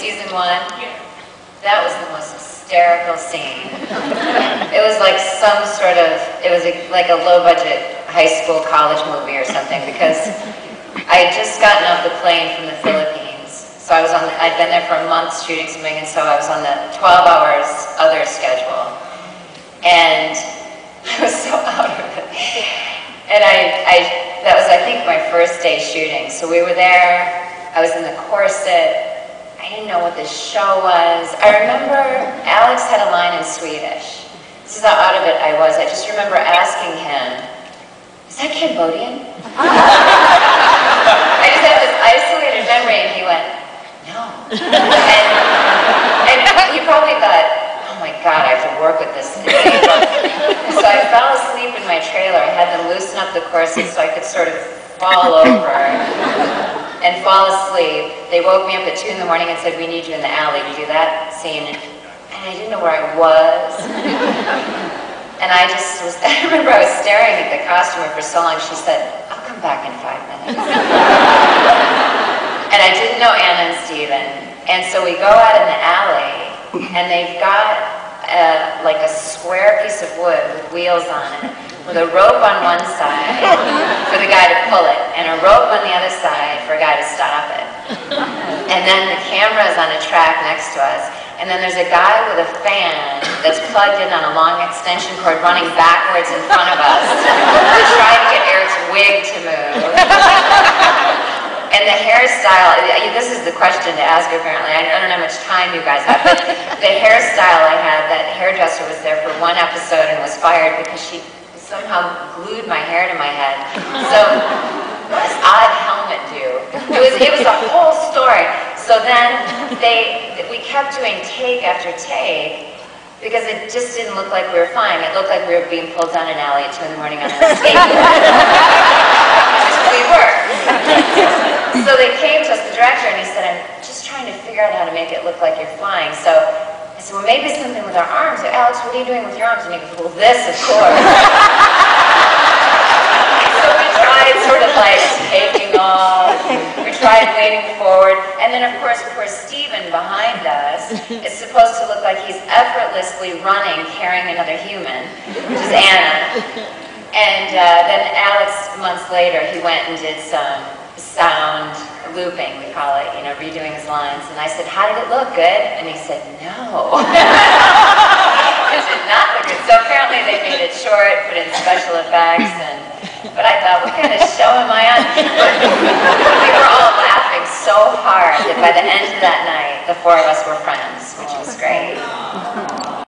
season 1? Yeah. That was the most hysterical scene. It was like some sort of, it was like a low-budget high school college movie or something, because I had just gotten off the plane from the Philippines. So I was on, I'd been there for a month shooting something, and so I was on the 12 hours other schedule. And I was so out of it. And that was, I think, my first day shooting. So we were there, I was in the corset, I didn't know what this show was. I remember Alex had a line in Swedish. This is how out of it I was. I just remember asking him, is that Cambodian? I just had this isolated memory, and he went, no. And he probably thought, oh my God, I have to work with this thing. So I fell asleep in my trailer. I had them loosen up the corset so I could sort of fall over and fall asleep. They woke me up at 2 in the morning and said, we need you in the alley to do that scene. And I didn't know where I was. And I just was, I remember I was staring at the costumer for so long. She said, I'll come back in 5 minutes. And I didn't know Anna and Steven. And so we go out in the alley, and they've got like a square piece of wood with wheels on it, with a rope on one side for the guy to pull it, and a rope on the other side for a guy to stop it. And then the camera is on a track next to us, and then there's a guy with a fan that's plugged in on a long extension cord running backwards in front of us to try to get Eric's wig to move. And the hairstyle, this is the question to ask apparently, I don't know how much time you guys have, but the hairstyle I had, that hairdresser was there for 1 episode and was fired because she somehow glued my hair to my head. So, this odd helmet do. It was a whole story. So then, we kept doing take after take, because it just didn't look like we were flying. It looked like we were being pulled down an alley at 2 in the morning on a skateboard. We were. So they came to us, the director, and he said, I'm just trying to figure out how to make it look like you're flying. So I said, well, maybe something with our arms. So, Alex, what are you doing with your arms? And he goes, well, this, of course. So we tried sort of like taking off. We tried leaning forward. And then, of course, poor Steven behind us is supposed to look like he's effortlessly running, carrying another human, which is Anna. And then Alex, months later, he went and did some sound looping, we call it, redoing his lines. And I said, how did it look? Good? And he said, no. It did not look good. So apparently they made it short, put in special effects, but I thought, what kind of show am I on? We were all laughing so hard that by the end of that night, the 4 of us were friends, which was great.